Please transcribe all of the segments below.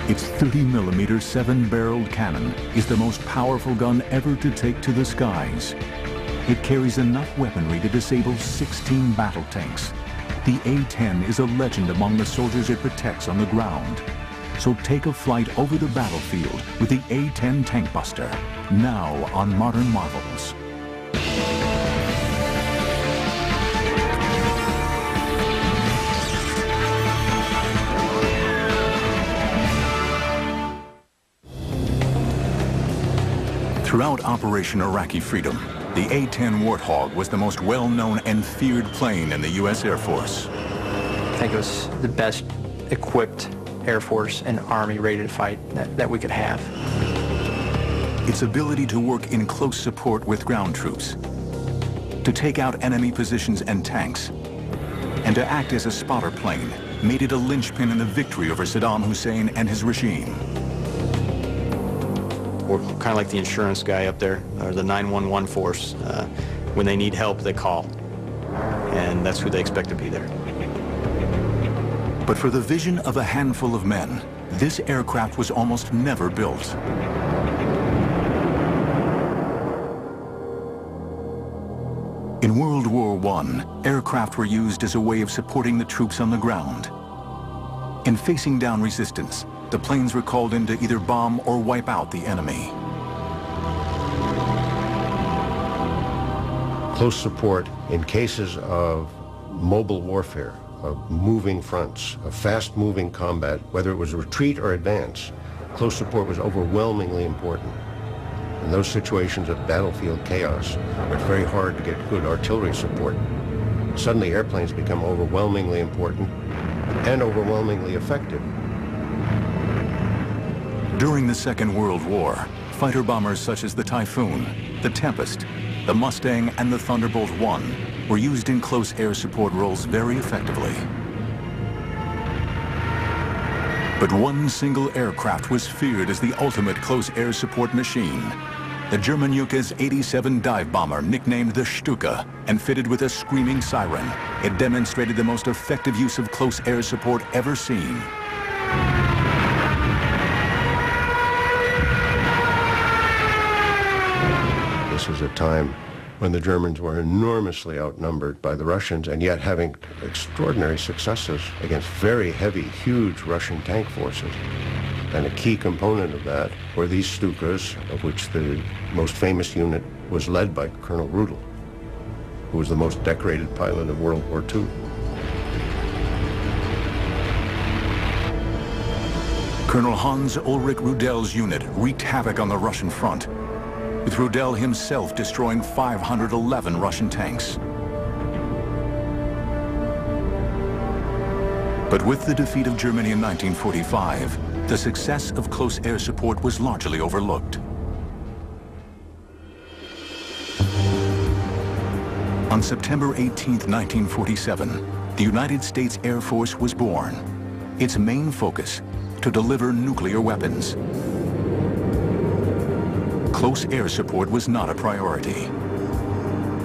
Its 30mm 7-barreled cannon is the most powerful gun ever to take to the skies. It carries enough weaponry to disable 16 battle tanks. The A-10 is a legend among the soldiers it protects on the ground. So take a flight over the battlefield with the A-10 Tankbuster, now on Modern Marvels. Throughout Operation Iraqi Freedom, the A-10 Warthog was the most well-known and feared plane in the U.S. Air Force. I think it was the best equipped Air Force and Army ready to fight that we could have. Its ability to work in close support with ground troops, to take out enemy positions and tanks, and to act as a spotter plane made it a linchpin in the victory over Saddam Hussein and his regime. We're kind of like the insurance guy up there, or the 911 force. When they need help, they call. And that's who they expect to be there. But for the vision of a handful of men, this aircraft was almost never built. In World War I, aircraft were used as a way of supporting the troops on the ground. In facing down resistance, the planes were called in to either bomb or wipe out the enemy. Close support in cases of mobile warfare, of moving fronts, of fast-moving combat, whether it was retreat or advance, close support was overwhelmingly important. In those situations of battlefield chaos, where it's very hard to get good artillery support, suddenly airplanes become overwhelmingly important and overwhelmingly effective. During the Second World War, fighter bombers such as the Typhoon, the Tempest, the Mustang, and the Thunderbolt I were used in close air support roles very effectively. But one single aircraft was feared as the ultimate close air support machine. The German Junkers 87 dive bomber, nicknamed the Stuka and fitted with a screaming siren. It demonstrated the most effective use of close air support ever seen. This was a time when the Germans were enormously outnumbered by the Russians, and yet having extraordinary successes against very heavy, huge Russian tank forces. And a key component of that were these Stukas, of which the most famous unit was led by Colonel Rudel, who was the most decorated pilot of World War II. Colonel Hans Ulrich Rudel's unit wreaked havoc on the Russian front, with Rudel himself destroying 511 Russian tanks. But with the defeat of Germany in 1945, the success of close air support was largely overlooked. On September 18, 1947, the United States Air Force was born. Its main focus, to deliver nuclear weapons. Close air support was not a priority.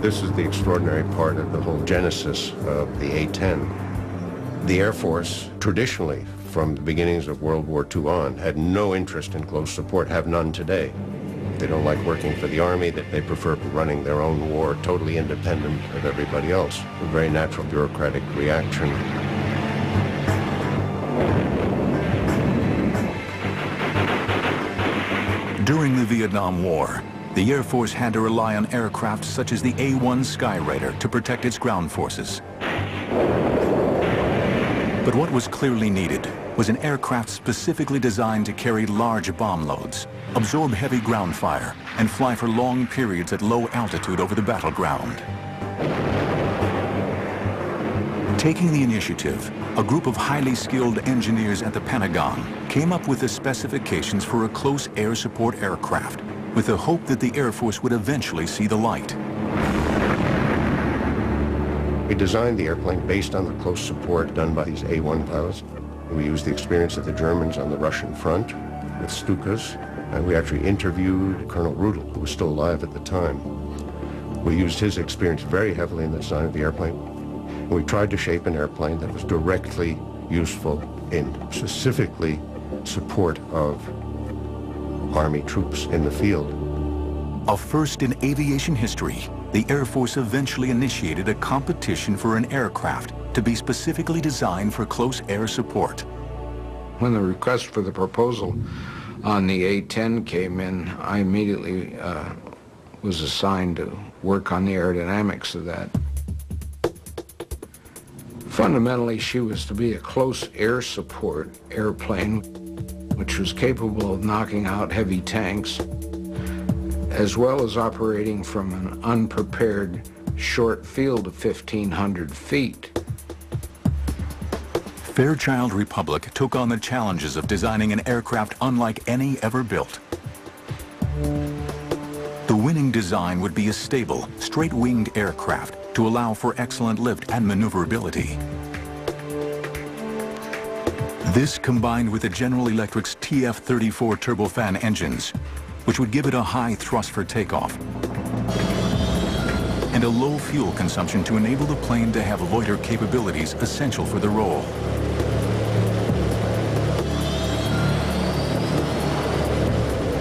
This is the extraordinary part of the whole genesis of the A-10. The Air Force, traditionally, from the beginnings of World War II on, had no interest in close support, have none today. They don't like working for the Army, that they prefer running their own war, totally independent of everybody else. A very natural bureaucratic reaction. During the Vietnam War, the Air Force had to rely on aircraft such as the A-1 Skyraider to protect its ground forces. But what was clearly needed was an aircraft specifically designed to carry large bomb loads, absorb heavy ground fire, and fly for long periods at low altitude over the battleground. Taking the initiative, a group of highly skilled engineers at the Pentagon came up with the specifications for a close air support aircraft, with the hope that the Air Force would eventually see the light. We designed the airplane based on the close support done by these A-1 pilots. We used the experience of the Germans on the Russian front with Stukas, and we actually interviewed Colonel Rudel, who was still alive at the time. We used his experience very heavily in the design of the airplane. And we tried to shape an airplane that was directly useful in specifically support of Army troops in the field. A first in aviation history, the Air Force eventually initiated a competition for an aircraft to be specifically designed for close air support. When the request for the proposal on the A-10 came in, I immediately was assigned to work on the aerodynamics of that. Fundamentally, she was to be a close air support airplane, which was capable of knocking out heavy tanks, as well as operating from an unprepared short field of 1,500 feet. Fairchild Republic took on the challenges of designing an aircraft unlike any ever built. The winning design would be a stable, straight-winged aircraft to allow for excellent lift and maneuverability. This combined with the General Electric's TF-34 turbofan engines, which would give it a high thrust for takeoff, and a low fuel consumption to enable the plane to have loiter capabilities essential for the role.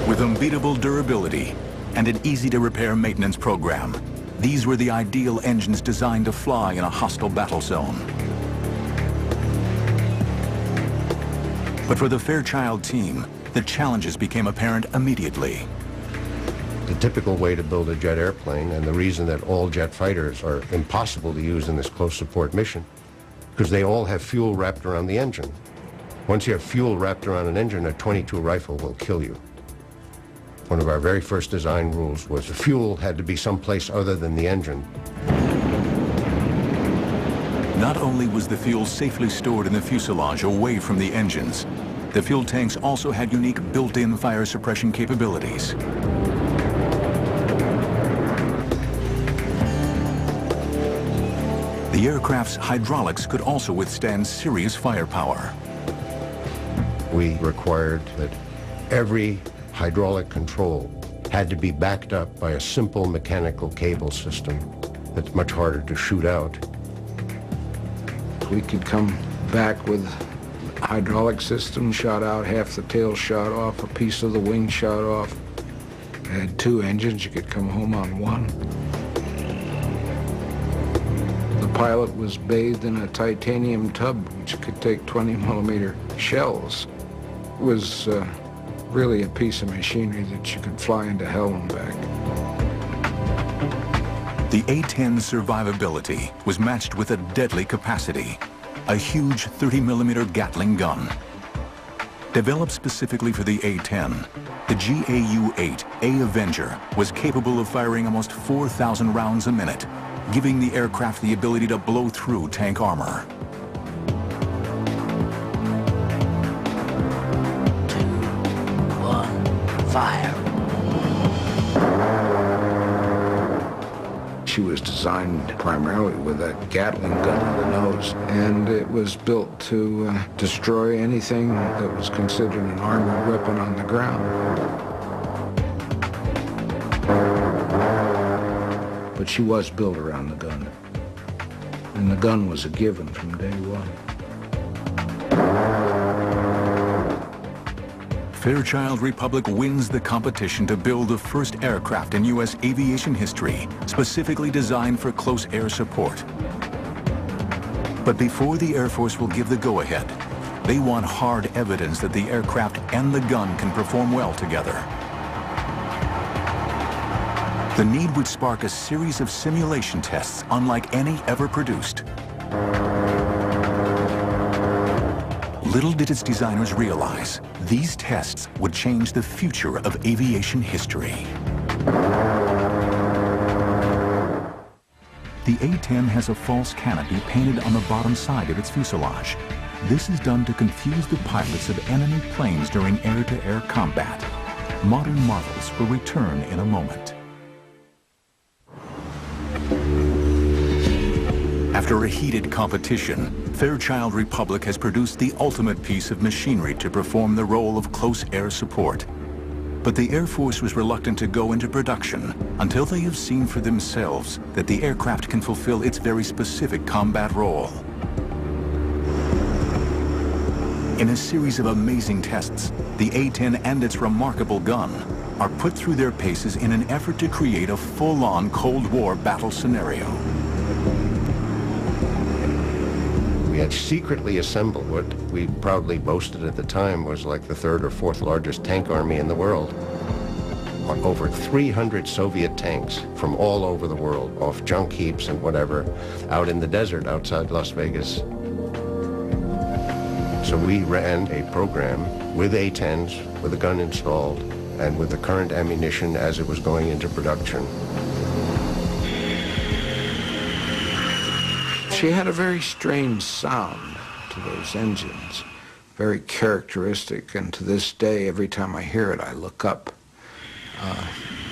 With unbeatable durability and an easy-to-repair maintenance program, these were the ideal engines designed to fly in a hostile battle zone. But for the Fairchild team, the challenges became apparent immediately. The typical way to build a jet airplane, and the reason that all jet fighters are impossible to use in this close support mission, because they all have fuel wrapped around the engine. Once you have fuel wrapped around an engine, a .22 rifle will kill you. One of our very first design rules was the fuel had to be someplace other than the engine. Not only was the fuel safely stored in the fuselage away from the engines, the fuel tanks also had unique built-in fire suppression capabilities. The aircraft's hydraulics could also withstand serious firepower. We required that every hydraulic control had to be backed up by a simple mechanical cable system that's much harder to shoot out. We could come back with hydraulic system shot out, half the tail shot off, a piece of the wing shot off. You had two engines, you could come home on one. The pilot was bathed in a titanium tub which could take 20-millimeter shells. It was really a piece of machinery that you could fly into hell and back. The A-10's survivability was matched with a deadly capacity, a huge 30-millimeter Gatling gun. Developed specifically for the A-10, the GAU-8 A Avenger was capable of firing almost 4,000 rounds a minute, giving the aircraft the ability to blow through tank armor. 2, 1, fire. She was designed primarily with a Gatling gun on the nose, and it was built to destroy anything that was considered an armored weapon on the ground. But she was built around the gun, and the gun was a given from day one. Fairchild Republic wins the competition to build the first aircraft in U.S. aviation history, specifically designed for close air support. But before the Air Force will give the go-ahead, they want hard evidence that the aircraft and the gun can perform well together. The need would spark a series of simulation tests unlike any ever produced. Little did its designers realize, these tests would change the future of aviation history. The A-10 has a false canopy painted on the bottom side of its fuselage. This is done to confuse the pilots of enemy planes during air-to-air combat. Modern marvels will return in a moment. After a heated competition, Fairchild Republic has produced the ultimate piece of machinery to perform the role of close air support. But the Air Force was reluctant to go into production until they have seen for themselves that the aircraft can fulfill its very specific combat role. In a series of amazing tests, the A-10 and its remarkable gun are put through their paces in an effort to create a full-on Cold War battle scenario. We had secretly assembled what we proudly boasted at the time was like the third or fourth largest tank army in the world. Over 300 Soviet tanks from all over the world, off junk heaps and whatever, out in the desert outside Las Vegas. So we ran a program with A-10s, with a gun installed, and with the current ammunition as it was going into production. She had a very strange sound to those engines, very characteristic, and to this day, every time I hear it, I look up,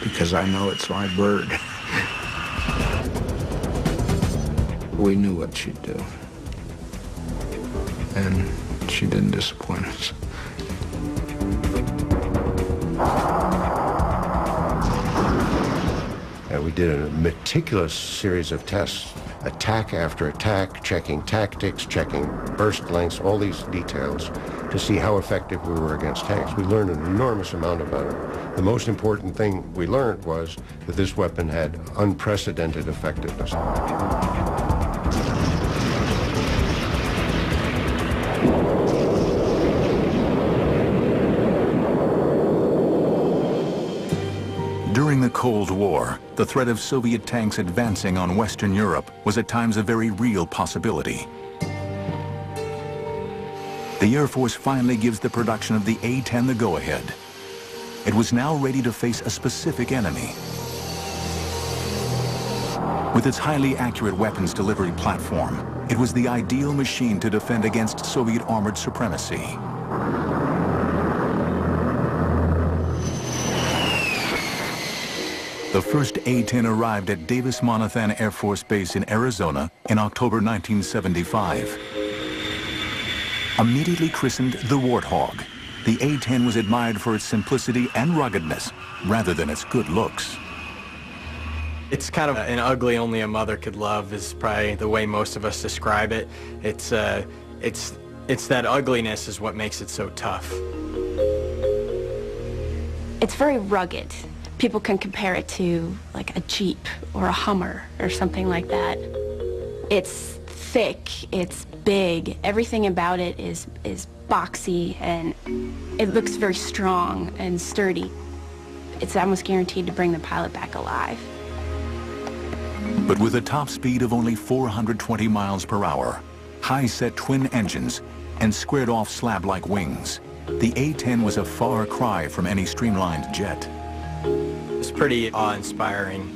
because I know it's my bird. We knew what she'd do, and she didn't disappoint us. And we did a meticulous series of tests, attack after attack, checking tactics, checking burst lengths, all these details to see how effective we were against tanks. We learned an enormous amount about it. The most important thing we learned was that this weapon had unprecedented effectiveness. During the Cold War, the threat of Soviet tanks advancing on Western Europe was at times a very real possibility. The Air Force finally gives the production of the A-10 the go-ahead. It was now ready to face a specific enemy. With its highly accurate weapons delivery platform, it was the ideal machine to defend against Soviet armored supremacy. The first A-10 arrived at Davis-Monthan Air Force Base in Arizona in October 1975. Immediately christened the Warthog, the A-10 was admired for its simplicity and ruggedness rather than its good looks. It's kind of an ugly only a mother could love is probably the way most of us describe it. It's that ugliness is what makes it so tough. It's very rugged. People can compare it to like a Jeep or a Hummer or something like that. It's thick, it's big, everything about it is boxy, and it looks very strong and sturdy. It's almost guaranteed to bring the pilot back alive. But with a top speed of only 420 miles per hour, high-set twin engines, and squared-off slab-like wings, the A-10 was a far cry from any streamlined jet. It's pretty awe-inspiring.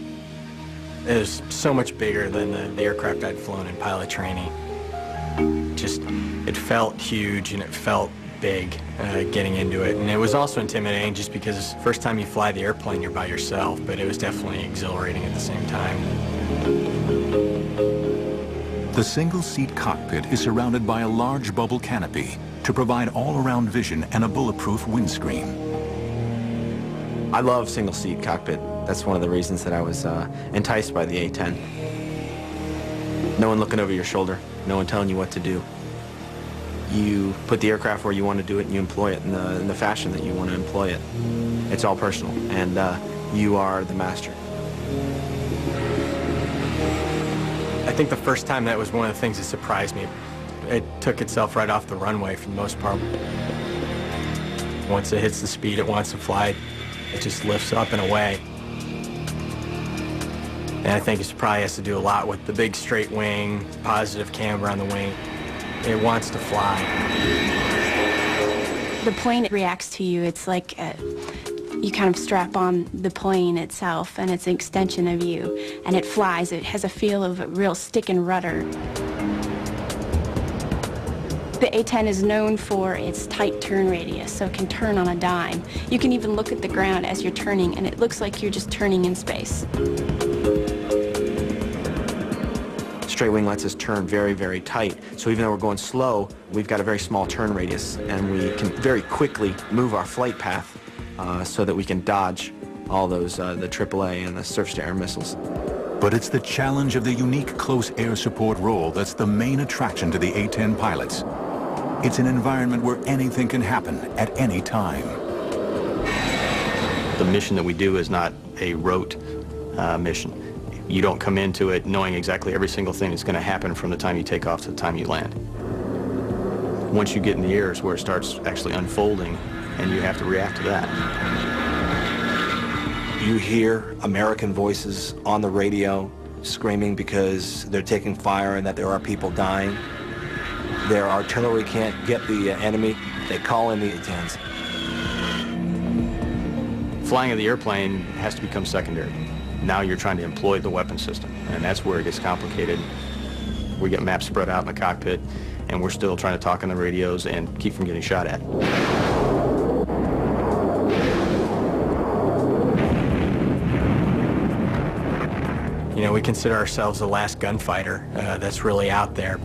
It was so much bigger than the aircraft I'd flown in pilot training. It felt huge and it felt big getting into it. And it was also intimidating just because first time you fly the airplane, you're by yourself, but it was definitely exhilarating at the same time. The single-seat cockpit is surrounded by a large bubble canopy to provide all-around vision and a bulletproof windscreen. I love single-seat cockpit. That's one of the reasons that I was enticed by the A-10. No one looking over your shoulder, no one telling you what to do. You put the aircraft where you want to do it and you employ it in the fashion that you want to employ it. It's all personal, and you are the master. I think the first time that was one of the things that surprised me. It took itself right off the runway for the most part. Once it hits the speed it wants to fly, it just lifts up and away. And I think it probably has to do a lot with the big straight wing, positive camber on the wing. It wants to fly. The plane reacts to you. It's like you kind of strap on the plane itself, and it's an extension of you, and it flies. It has a feel of a real stick and rudder. The A-10 is known for its tight turn radius, so it can turn on a dime. You can even look at the ground as you're turning, and it looks like you're just turning in space. Straight wing lets us turn very, very tight. So even though we're going slow, we've got a very small turn radius, and we can very quickly move our flight path so that we can dodge all those, the AAA and the surface-to-air missiles. But it's the challenge of the unique close air support role that's the main attraction to the A-10 pilots. It's an environment where anything can happen at any time. The mission that we do is not a rote mission. You don't come into it knowing exactly every single thing that's going to happen from the time you take off to the time you land. Once you get in the air is where it starts actually unfolding, and you have to react to that. You hear American voices on the radio screaming because they're taking fire and that there are people dying. Their artillery can't get the enemy. They call in the A-10s. Flying of the airplane has to become secondary. Now you're trying to employ the weapon system, and that's where it gets complicated. We get maps spread out in the cockpit, and we're still trying to talk on the radios and keep from getting shot at. You know, we consider ourselves the last gunfighter that's really out there,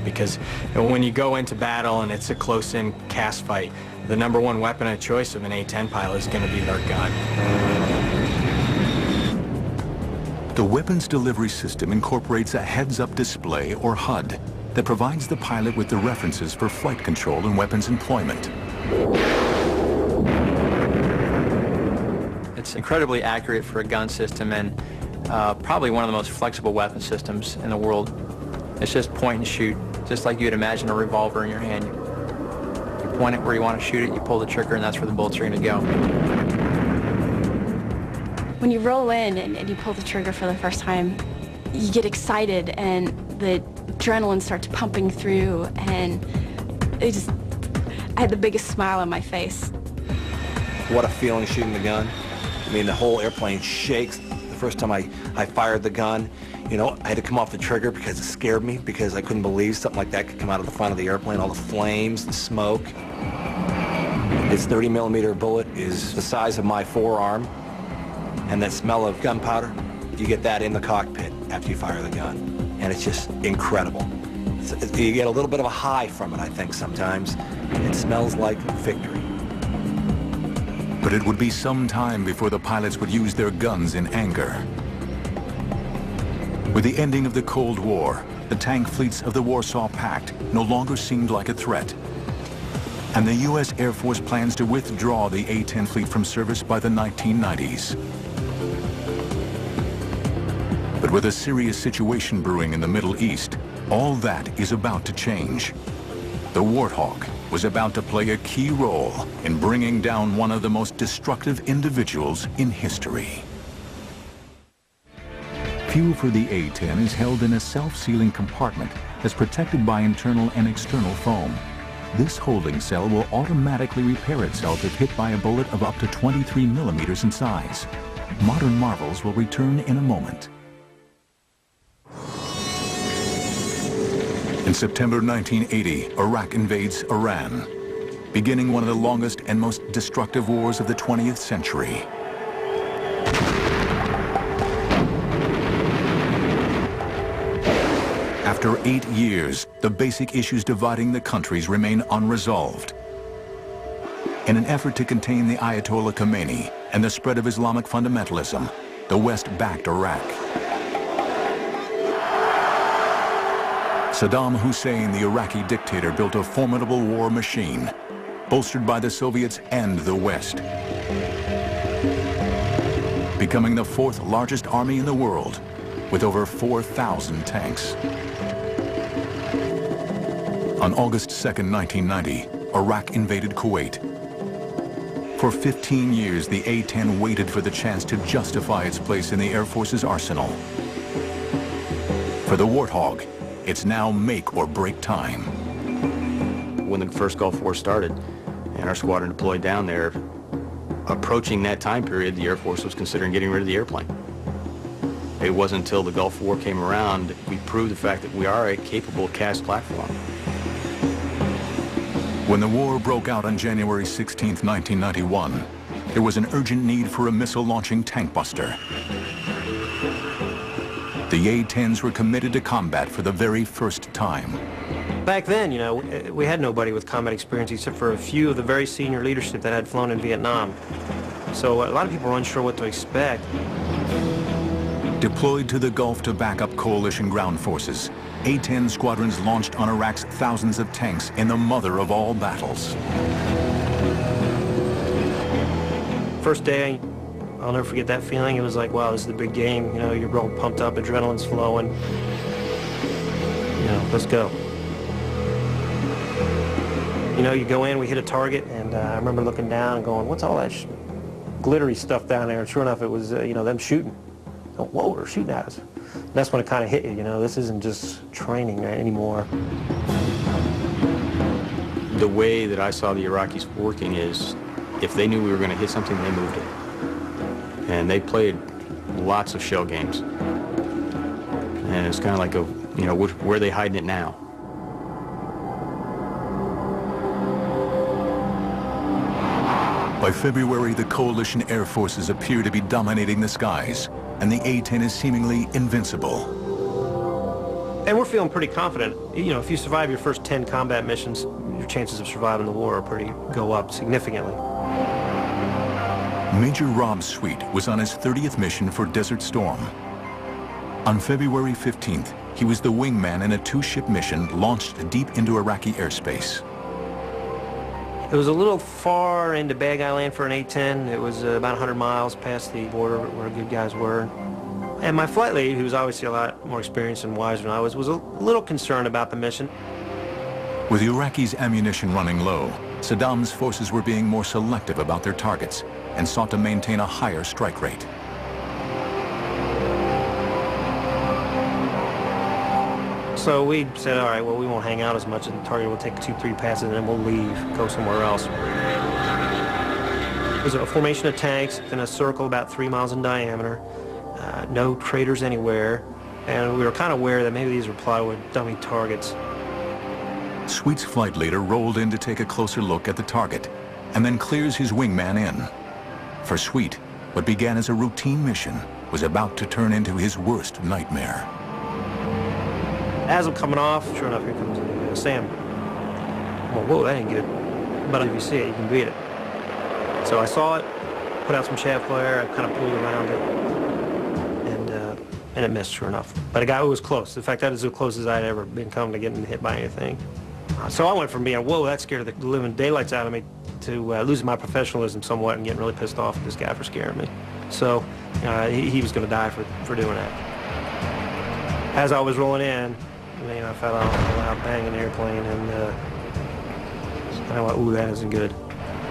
because when you go into battle and it's a close-in cast fight, the #1 weapon of choice of an A-10 pilot is going to be their gun. The weapons delivery system incorporates a heads-up display, or HUD, that provides the pilot with the references for flight control and weapons employment. It's incredibly accurate for a gun system, and probably one of the most flexible weapon systems in the world. It's just point and shoot, just like you'd imagine a revolver in your hand. You point it where you want to shoot it, you pull the trigger, and that's where the bullets are going to go. When you roll in and you pull the trigger for the first time, you get excited and the adrenaline starts pumping through, and I had the biggest smile on my face. What a feeling shooting the gun. I mean, the whole airplane shakes. The first time I fired the gun, you know, I had to come off the trigger because it scared me, because I couldn't believe something like that could come out of the front of the airplane, all the flames, the smoke. This 30mm bullet is the size of my forearm, and that smell of gunpowder, you get that in the cockpit after you fire the gun, and it's just incredible. You get a little bit of a high from it, I think, sometimes. It smells like victory. But it would be some time before the pilots would use their guns in anger. With the ending of the Cold War, the tank fleets of the Warsaw Pact no longer seemed like a threat. And the U.S. Air Force plans to withdraw the A-10 fleet from service by the 1990s. But with a serious situation brewing in the Middle East, all that is about to change. The Warthog was about to play a key role in bringing down one of the most destructive individuals in history. Fuel for the A-10 is held in a self-sealing compartment that's protected by internal and external foam. This holding cell will automatically repair itself if hit by a bullet of up to 23mm in size. Modern marvels will return in a moment. In September 1980, Iraq invades Iran, beginning one of the longest and most destructive wars of the 20th century. After 8 years, the basic issues dividing the countries remain unresolved. In an effort to contain the Ayatollah Khomeini and the spread of Islamic fundamentalism, the West backed Iraq. Saddam Hussein, the Iraqi dictator, built a formidable war machine, bolstered by the Soviets and the West, becoming the 4th largest army in the world, with over 4,000 tanks. On August 2nd, 1990, Iraq invaded Kuwait. For 15 years, the A-10 waited for the chance to justify its place in the Air Force's arsenal. For the Warthog, it's now make or break time. When the first Gulf War started and our squadron deployed down there, approaching that time period, the Air Force was considering getting rid of the airplane. It wasn't until the Gulf War came around that we proved the fact that we are a capable cast platform. When the war broke out on January 16, 1991, there was an urgent need for a missile-launching tankbuster. The A-10s were committed to combat for the very first time. Back then, you know, we had nobody with combat experience except for a few of the very senior leadership that had flown in Vietnam. So a lot of people were unsure what to expect. Deployed to the Gulf to back up coalition ground forces, A-10 squadrons launched on Iraq's thousands of tanks in the mother of all battles. First day, I'll never forget that feeling. It was like, wow, this is the big game. You know, you're all pumped up, adrenaline's flowing. You know, let's go. You know, you go in, we hit a target, and I remember looking down and going, what's all that glittery stuff down there? And sure enough, it was, you know, them shooting. Oh, whoa, they're shooting at us. And that's when it kind of hit you, you know, this isn't just training anymore. The way that I saw the Iraqis working is, if they knew we were going to hit something, they moved it. And they played lots of shell games. And it's kind of like, you know, where are they hiding it now? By February, the coalition air forces appear to be dominating the skies, and the A-10 is seemingly invincible. And we're feeling pretty confident. You know, if you survive your first 10 combat missions, your chances of surviving the war go up significantly. Major Rob Sweet was on his 30th mission for Desert Storm. On February 15th, he was the wingman in a 2-ship mission launched deep into Iraqi airspace. It was a little far into Baghdad land for an A-10. It was about 100 miles past the border where good guys were. And my flight lead, who was obviously a lot more experienced and wiser than I was a little concerned about the mission. With the Iraqis' ammunition running low, Saddam's forces were being more selective about their targets and sought to maintain a higher strike rate. So we said, all right, well, we won't hang out as much, and the target will take 2-3 passes, and then we'll leave, go somewhere else. It was a formation of tanks in a circle about 3 miles in diameter, no traders anywhere, and we were kind of aware that maybe these were plywood dummy targets. Sweet's flight leader rolled in to take a closer look at the target, and then clears his wingman in. For Sweet, what began as a routine mission was about to turn into his worst nightmare. As I'm coming off, sure enough, here comes Sam. Well, whoa, that ain't good. But if you see it, you can beat it. So I saw it, put out some shaft flare, I kind of pulled around it, and it missed, sure enough. But a guy who was close. In fact, that is as close as I'd ever been come to getting hit by anything. So I went from being, whoa, that scared the living daylights out of me, to losing my professionalism somewhat and getting really pissed off at this guy for scaring me. So he was going to die for doing that. As I was rolling in, you know, I felt a loud bang in the airplane, and I went, ooh, that isn't good.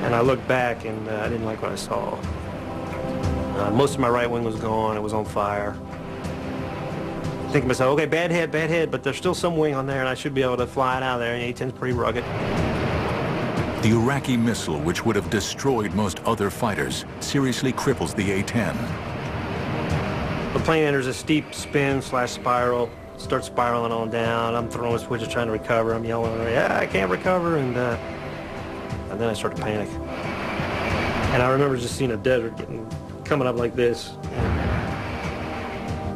And I looked back, and I didn't like what I saw. Most of my right wing was gone. It was on fire. Thinking to myself, okay, bad hit, but there's still some wing on there, and I should be able to fly it out of there, and the A-10's pretty rugged. The Iraqi missile, which would have destroyed most other fighters, seriously cripples the A-10. The plane enters a steep spin/spiral, starts spiraling on down. I'm throwing switches trying to recover. I'm yelling, yeah, I can't recover, and then I start to panic. And I remember just seeing a desert coming up like this.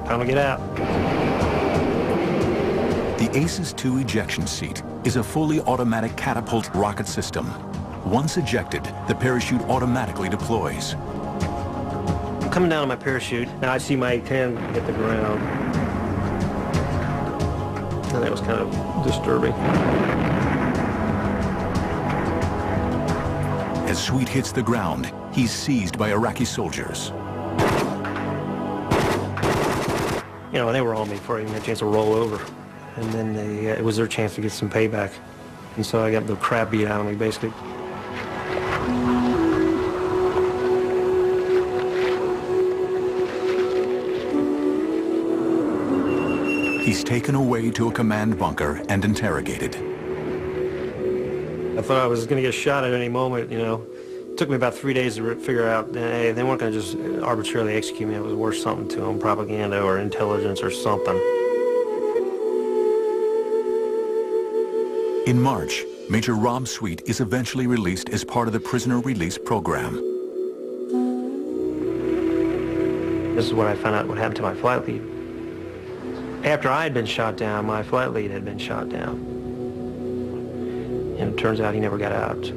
Time to get out. The Aces II ejection seat is a fully automatic catapult rocket system. Once ejected, the parachute automatically deploys. I'm coming down on my parachute. Now I see my A-10 hit the ground. And that was kind of disturbing. As Sweet hits the ground, he's seized by Iraqi soldiers. You know, they were on me before I even had a chance to roll over. And then it was their chance to get some payback. And so I got the crap beat out of me, basically. He's taken away to a command bunker and interrogated. I thought I was going to get shot at any moment, you know. It took me about 3 days to figure out, hey, they weren't going to just arbitrarily execute me. It was worth something to them, propaganda or intelligence or something. In March, Major Rob Sweet is eventually released as part of the prisoner release program. This is when I found out what happened to my flight lead. After I had been shot down, my flight lead had been shot down. And it turns out he never got out.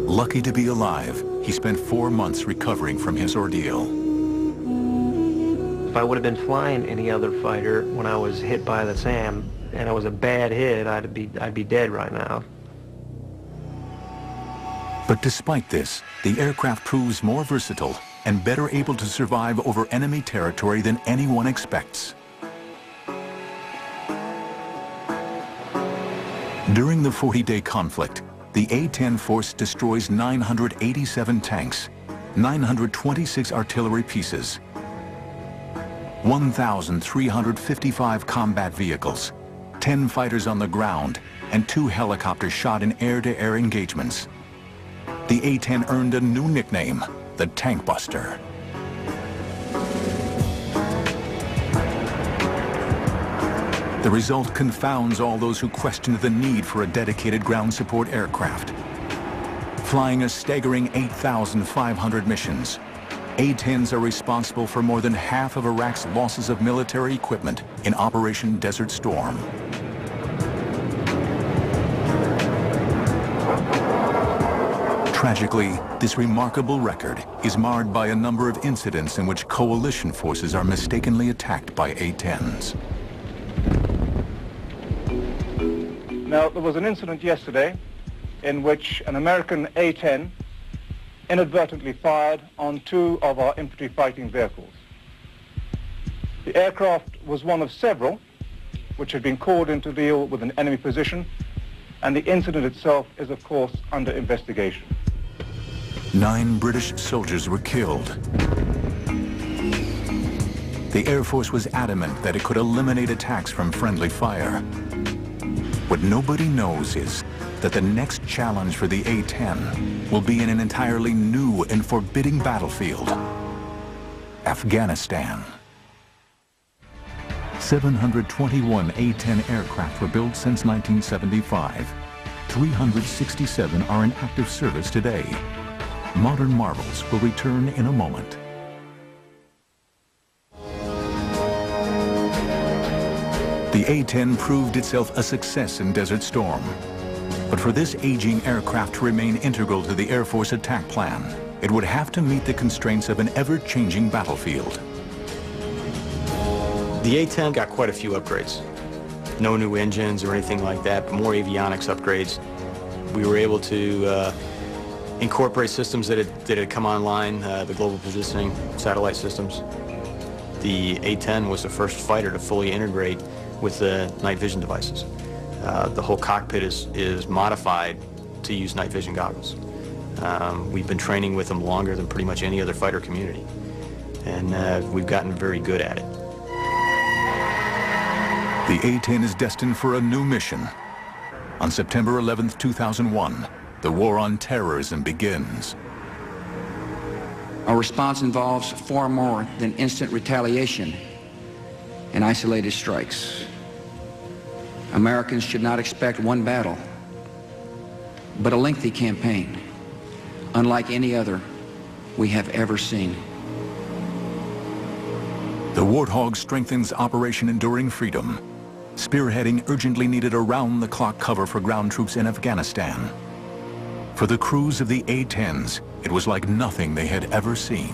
Lucky to be alive, he spent 4 months recovering from his ordeal. If I would have been flying any other fighter when I was hit by the SAM, and it was a bad hit, I'd be dead right now. But despite this, the aircraft proves more versatile and better able to survive over enemy territory than anyone expects. During the 40-day conflict, the A-10 force destroys 987 tanks, 926 artillery pieces, 1,355 combat vehicles, 10 fighters on the ground, and 2 helicopters shot in air-to-air engagements. The A-10 earned a new nickname, the Tankbuster. The result confounds all those who questioned the need for a dedicated ground support aircraft. Flying a staggering 8,500 missions, A-10s are responsible for more than half of Iraq's losses of military equipment in Operation Desert Storm. Tragically, this remarkable record is marred by a number of incidents in which coalition forces are mistakenly attacked by A-10s. Now, there was an incident yesterday in which an American A-10 inadvertently fired on 2 of our infantry fighting vehicles. The aircraft was one of several which had been called in to deal with an enemy position, and the incident itself is, of course, under investigation. 9 British soldiers were killed. The Air Force was adamant that it could eliminate attacks from friendly fire. What nobody knows is that the next challenge for the A-10 will be in an entirely new and forbidding battlefield, Afghanistan. 721 A-10 aircraft were built since 1975. 367 are in active service today. Modern marvels will return in a moment. The A-10 proved itself a success in Desert Storm. But for this aging aircraft to remain integral to the Air Force attack plan, it would have to meet the constraints of an ever-changing battlefield. The A-10 got quite a few upgrades. No new engines or anything like that, but more avionics upgrades. We were able to incorporate systems that had come online, the global positioning satellite systems. The A-10 was the first fighter to fully integrate with the night vision devices. The whole cockpit is modified to use night vision goggles. We've been training with them longer than pretty much any other fighter community, and we've gotten very good at it. The A-10 is destined for a new mission. On September 11th, 2001, the war on terrorism begins. Our response involves far more than instant retaliation and isolated strikes. Americans should not expect one battle, but a lengthy campaign, unlike any other we have ever seen. The Warthog strengthens Operation Enduring Freedom, spearheading urgently needed around-the-clock cover for ground troops in Afghanistan. For the crews of the A-10s, it was like nothing they had ever seen.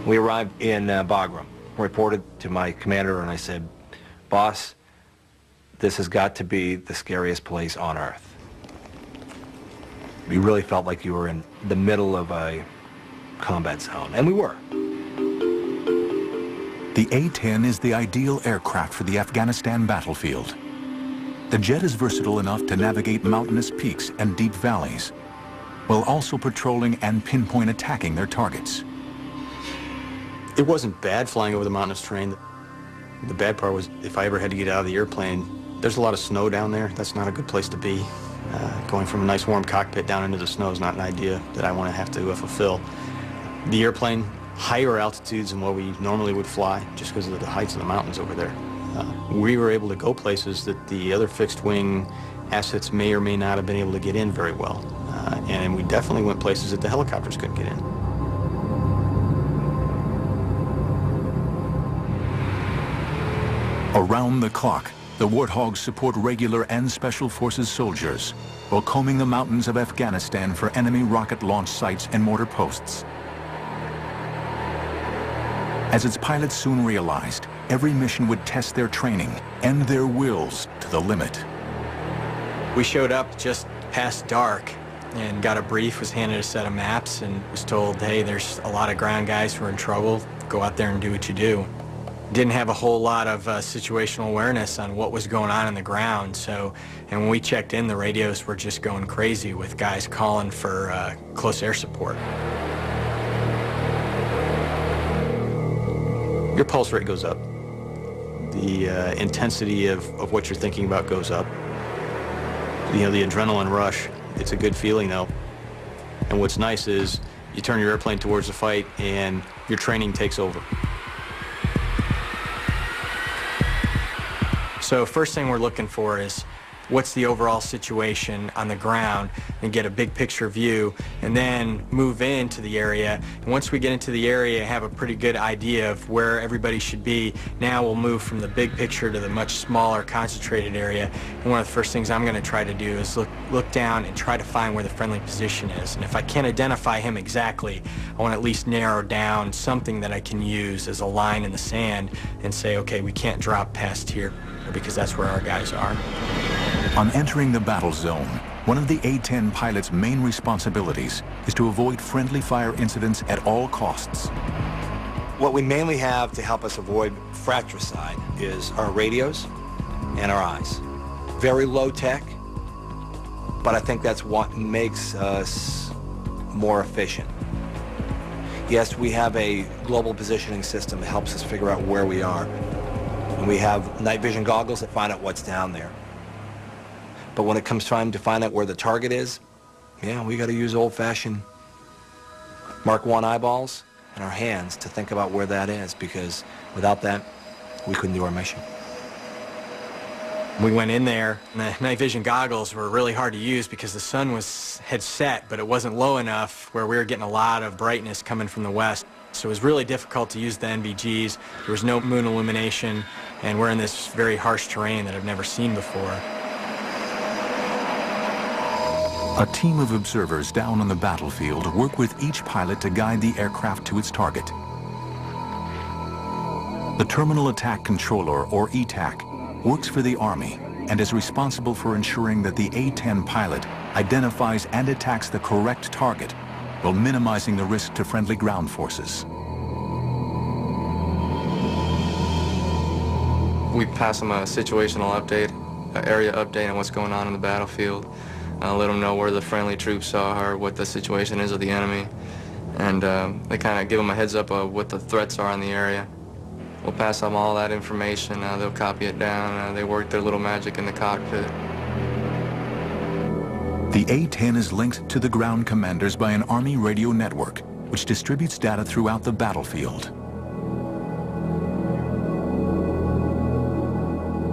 We arrived in Bagram, reported to my commander, and I said, "Boss, this has got to be the scariest place on earth." We really felt like you were in the middle of a combat zone, and we were. The A-10 is the ideal aircraft for the Afghanistan battlefield. The jet is versatile enough to navigate mountainous peaks and deep valleys, while also patrolling and pinpoint attacking their targets. It wasn't bad flying over the mountainous terrain. The bad part was if I ever had to get out of the airplane, there's a lot of snow down there. That's not a good place to be. Going from a nice warm cockpit down into the snow is not an idea that I want to have to fulfill. The airplane, higher altitudes than what we normally would fly, just because of the heights of the mountains over there. We were able to go places that the other fixed-wing assets may or may not have been able to get in very well. And we definitely went places that the helicopters couldn't get in. Around the clock, the Warthogs support regular and special forces soldiers while combing the mountains of Afghanistan for enemy rocket launch sites and mortar posts. As its pilots soon realized, every mission would test their training and their wills to the limit. We showed up just past dark and got a brief, was handed a set of maps, and was told, hey, there's a lot of ground guys who are in trouble. Go out there and do what you do. Didn't have a whole lot of situational awareness on what was going on the ground. So, and when we checked in, the radios were just going crazy with guys calling for close air support. Your pulse rate goes up. The intensity of what you're thinking about goes up. You know, the adrenaline rush, it's a good feeling though. And what's nice is you turn your airplane towards the fight and your training takes over. So first thing we're looking for is what's the overall situation on the ground and get a big picture view, and then move into the area. And once we get into the area, have a pretty good idea of where everybody should be. Now we'll move from the big picture to the much smaller concentrated area. And one of the first things I'm going to try to do is look down and try to find where the friendly position is. And if I can't identify him exactly, I want to at least narrow down something that I can use as a line in the sand and say, okay, we can't drop past here because that's where our guys are. On entering the battle zone, one of the A-10 pilot's main responsibilities is to avoid friendly fire incidents at all costs. What we mainly have to help us avoid fratricide is our radios and our eyes. Very low tech, but I think that's what makes us more efficient. Yes, we have a global positioning system that helps us figure out where we are. And we have night vision goggles that find out what's down there. But when it comes time to find out where the target is, yeah, we got to use old-fashioned Mark I eyeballs and our hands to think about where that is, because without that, we couldn't do our mission. We went in there, and the night vision goggles were really hard to use because the sun had set, but it wasn't low enough where we were getting a lot of brightness coming from the west. So it was really difficult to use the NVGs. There was no moon illumination, and we're in this very harsh terrain that I've never seen before. A team of observers down on the battlefield work with each pilot to guide the aircraft to its target. The Terminal Attack Controller, or ETAC, works for the Army and is responsible for ensuring that the A-10 pilot identifies and attacks the correct target while minimizing the risk to friendly ground forces. We pass them a situational update, an area update on what's going on in the battlefield. Let them know where the friendly troops are, what the situation is of the enemy, and they kind of give them a heads up of what the threats are in the area. We'll pass them all that information. They'll copy it down. They work their little magic in the cockpit. The A-10 is linked to the ground commanders by an Army radio network, which distributes data throughout the battlefield.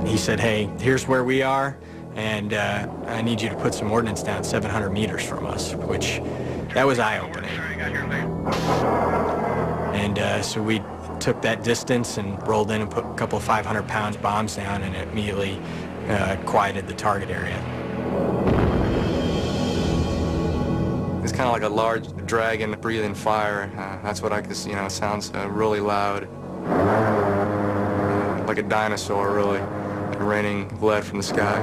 He said, hey, here's where we are, and I need you to put some ordnance down 700 meters from us, which, that was eye-opening. And so we took that distance and rolled in and put a couple of 500-pound bombs down, and it immediately quieted the target area. It's kind of like a large dragon breathing fire. That's what I could see. You know, it sounds really loud. Like a dinosaur, really, raining lead from the sky.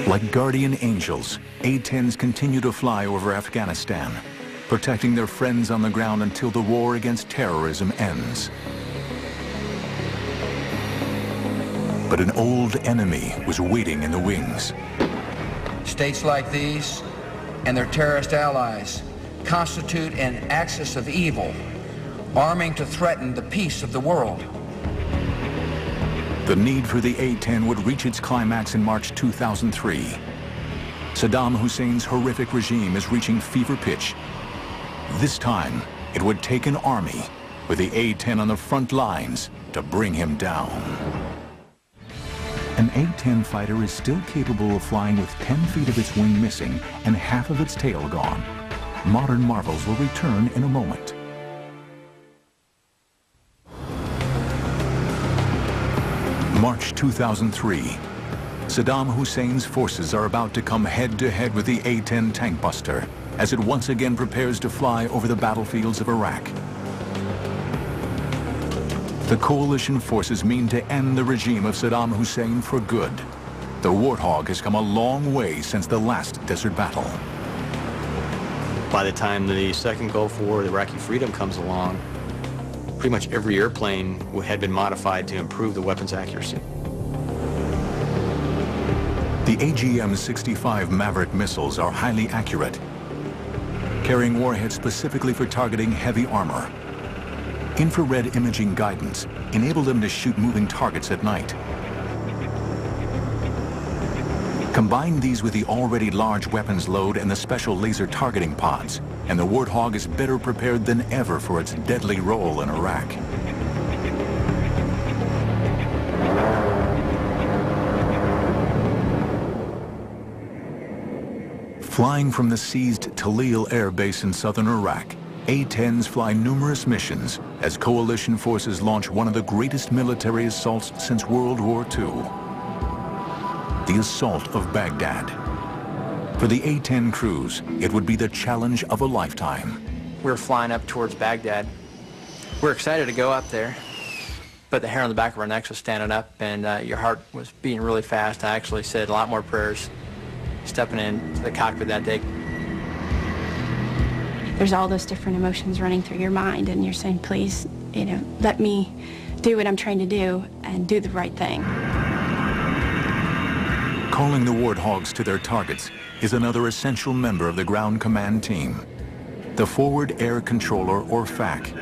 Like guardian angels, A-10s continue to fly over Afghanistan, protecting their friends on the ground until the war against terrorism ends. But an old enemy was waiting in the wings. States like these and their terrorist allies constitute an axis of evil, arming to threaten the peace of the world. The need for the A-10 would reach its climax in March 2003. Saddam Hussein's horrific regime is reaching fever pitch. This time, it would take an army with the A-10 on the front lines to bring him down. An A-10 fighter is still capable of flying with 10 feet of its wing missing and half of its tail gone. Modern marvels will return in a moment. March 2003. Saddam Hussein's forces are about to come head-to-head with the A-10 Tankbuster as it once again prepares to fly over the battlefields of Iraq. The coalition forces mean to end the regime of Saddam Hussein for good. The Warthog has come a long way since the last desert battle. By the time the second Gulf War, the Iraqi Freedom comes along, pretty much every airplane had been modified to improve the weapon's accuracy. The AGM-65 Maverick missiles are highly accurate, carrying warheads specifically for targeting heavy armor. Infrared imaging guidance enabled them to shoot moving targets at night. Combine these with the already large weapons load and the special laser targeting pods, and the Warthog is better prepared than ever for its deadly role in Iraq. Flying from the seized Talil Air Base in southern Iraq, A-10s fly numerous missions as coalition forces launch one of the greatest military assaults since World War II. The assault of Baghdad. For the A-10 crews, it would be the challenge of a lifetime. We were flying up towards Baghdad. We were excited to go up there, but the hair on the back of our necks was standing up, and your heart was beating really fast. I actually said a lot more prayers stepping into the cockpit that day. There's all those different emotions running through your mind, and you're saying, please, let me do what I'm trying to do and do the right thing. Calling the Warthogs to their targets is another essential member of the ground command team, the Forward Air Controller, or FAC.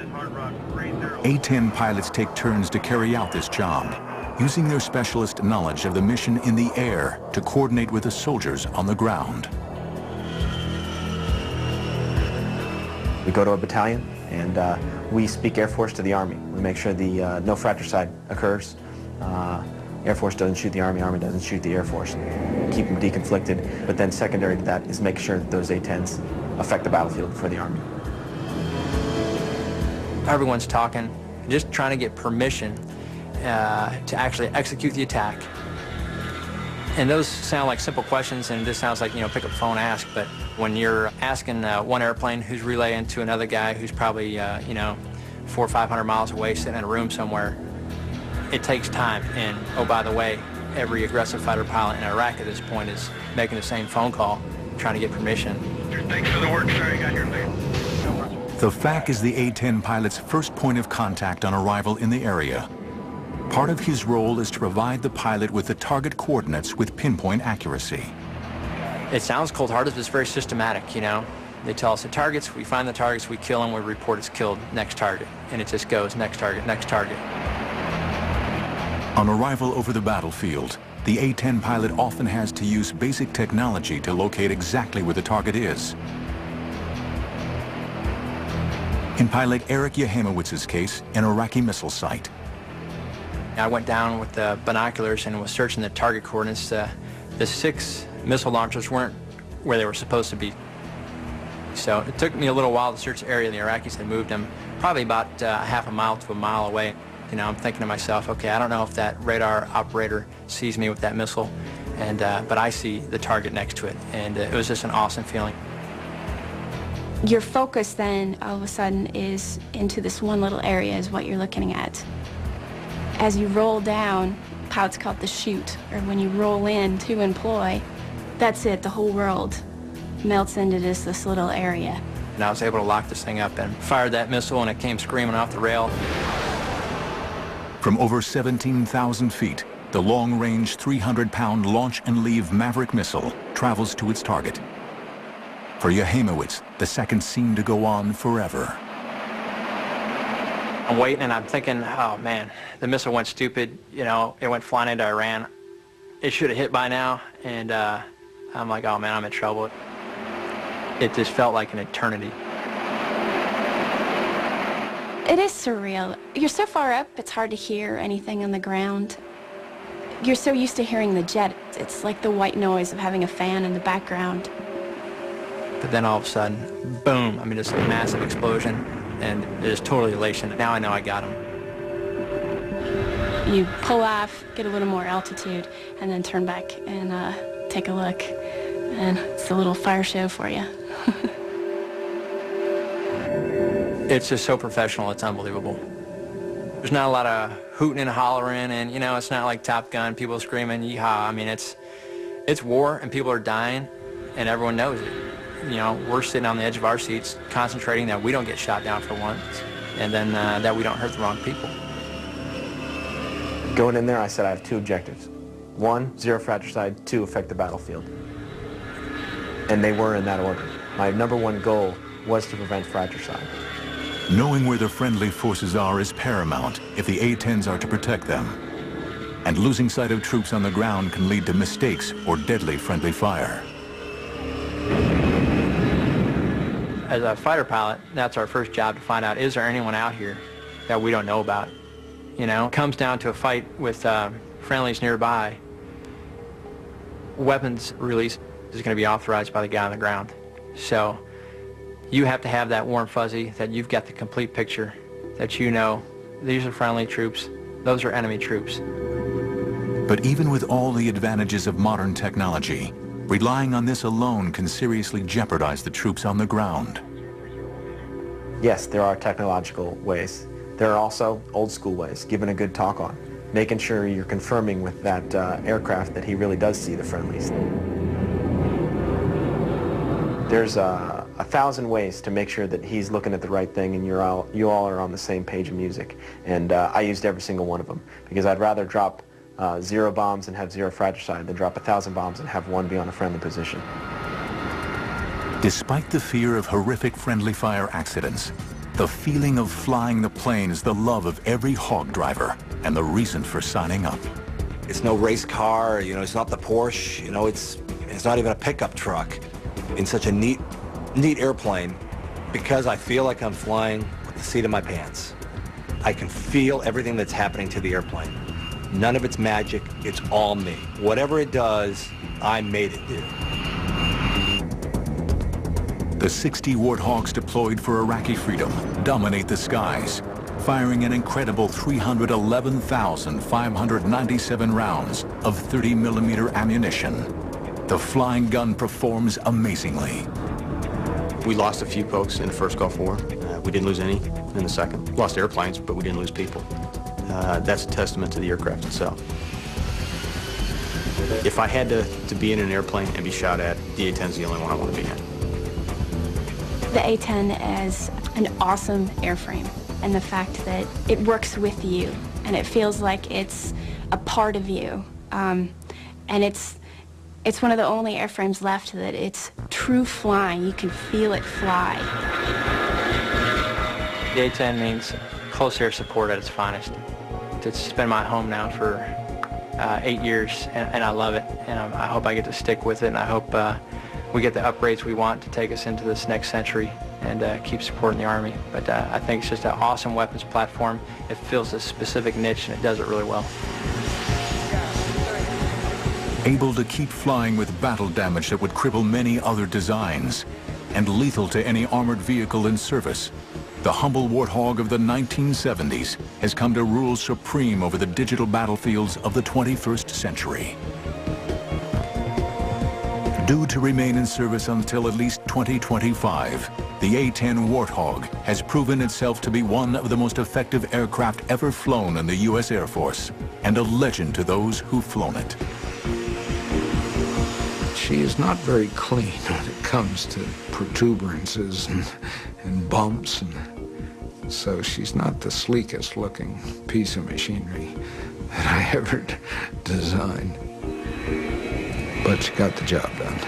A-10 pilots take turns to carry out this job, using their specialist knowledge of the mission in the air to coordinate with the soldiers on the ground. We go to a battalion, and we speak Air Force to the Army. We make sure the no fratricide occurs. Air Force doesn't shoot the Army, Army doesn't shoot the Air Force. Keep them deconflicted, but then secondary to that is make sure that those A-10s affect the battlefield for the Army. Everyone's talking, just trying to get permission to actually execute the attack. And those sound like simple questions, and this sounds like, pick up the phone, ask, but when you're asking one airplane who's relaying to another guy who's probably, 400 or 500 miles away, sitting in a room somewhere, it takes time. And, oh, by the way, every aggressive fighter pilot in Iraq at this point is making the same phone call, trying to get permission. Thanks for the work, sir. You got your lead. The FAC is the A-10 pilot's first point of contact on arrival in the area. Part of his role is to provide the pilot with the target coordinates with pinpoint accuracy. It sounds cold-hearted, but it's very systematic, They tell us the targets, we find the targets, we kill them, we report it's killed, next target. And it just goes, next target, next target. On arrival over the battlefield, the A-10 pilot often has to use basic technology to locate exactly where the target is. In pilot Eric Yehimowitz's case, an Iraqi missile site. I went down with the binoculars and was searching the target coordinates. The 6 missile launchers weren't where they were supposed to be. So it took me a little while to search the area. The Iraqis had moved them probably about half a mile to a mile away. I'm thinking to myself, okay, I don't know if that radar operator sees me with that missile, but I see the target next to it, and it was just an awesome feeling. Your focus then, all of a sudden, is into this one little area is what you're looking at. As you roll down, pilots call it the chute, or when you roll in to employ, that's it, the whole world melts into this little area. And I was able to lock this thing up and fired that missile, and it came screaming off the rail. From over 17,000 feet, the long-range 300-pound launch and leave Maverick missile travels to its target. For Yehimowitz, the seconds seem to go on forever. I'm waiting and I'm thinking, oh man, the missile went stupid. It went flying into Iran. It should have hit by now. And I'm like, oh man, I'm in trouble. It just felt like an eternity. It is surreal. You're so far up, it's hard to hear anything on the ground. You're so used to hearing the jet. It's like the white noise of having a fan in the background. But then all of a sudden, boom, just a massive explosion, and there's total elation. Now I know I got him. You pull off, get a little more altitude, and then turn back and take a look. And it's a little fire show for you. It's just so professional, it's unbelievable. There's not a lot of hooting and hollering, and you know, it's not like Top Gun, people screaming, yeehaw. I mean, it's war, and people are dying, and everyone knows it. You know, we're sitting on the edge of our seats, concentrating that we don't get shot down for once, and then that we don't hurt the wrong people. Going in there, I said I have two objectives. One, zero fratricide. Two, affect the battlefield. And they were in that order. My #1 goal was to prevent fratricide. Knowing where the friendly forces are is paramount if the A-10s are to protect them. And losing sight of troops on the ground can lead to mistakes or deadly friendly fire. As a fighter pilot, that's our first job, to find out, is there anyone out here that we don't know about? You know, it comes down to a fight with friendlies nearby. Weapons release is going to be authorized by the guy on the ground. So you have to have that warm fuzzy, that you've got the complete picture, that you know these are friendly troops, those are enemy troops. But even with all the advantages of modern technology, relying on this alone can seriously jeopardize the troops on the ground. Yes, there are technological ways. There are also old school ways, giving a good talk on, making sure you're confirming with that aircraft that he really does see the friendlies. There's 1,000 ways to make sure that he's looking at the right thing and you all are on the same page of music. And I used every single one of them, because I'd rather drop 0 bombs and have 0 fratricide than drop 1,000 bombs and have 1 be on a friendly position. Despite the fear of horrific friendly fire accidents, the feeling of flying the plane is the love of every hog driver and the reason for signing up. It's no race car, you know, it's not the Porsche, you know, it's not even a pickup truck. In such a neat airplane, because I feel like I'm flying with the seat of my pants. I can feel everything that's happening to the airplane. None of it's magic, it's all me. Whatever it does, I made it do. The 60 Warthogs deployed for Iraqi Freedom dominate the skies, firing an incredible 311,597 rounds of 30mm ammunition. The flying gun performs amazingly. We lost a few folks in the first Gulf War. We didn't lose any in the second. Lost airplanes, but we didn't lose people. That's a testament to the aircraft itself. If I had to be in an airplane and be shot at, the A-10 is the only one I want to be in. The A-10 is an awesome airframe, and the fact that it works with you, and it feels like it's a part of you. And it's one of the only airframes left that it's true flying. You can feel it fly. The A-10 means close air support at its finest. It's been my home now for 8 years, and I love it. And I hope I get to stick with it, and I hope we get the upgrades we want to take us into this next century and keep supporting the Army. But I think it's just an awesome weapons platform. It fills a specific niche, and it does it really well. Able to keep flying with battle damage that would cripple many other designs, and lethal to any armored vehicle in service, the humble Warthog of the 1970s has come to rule supreme over the digital battlefields of the 21st century. Due to remain in service until at least 2025, the A-10 Warthog has proven itself to be one of the most effective aircraft ever flown in the U.S. Air Force, and a legend to those who've flown it. She is not very clean when it comes to protuberances and bumps, and so she's not the sleekest looking piece of machinery that I ever designed. But she got the job done.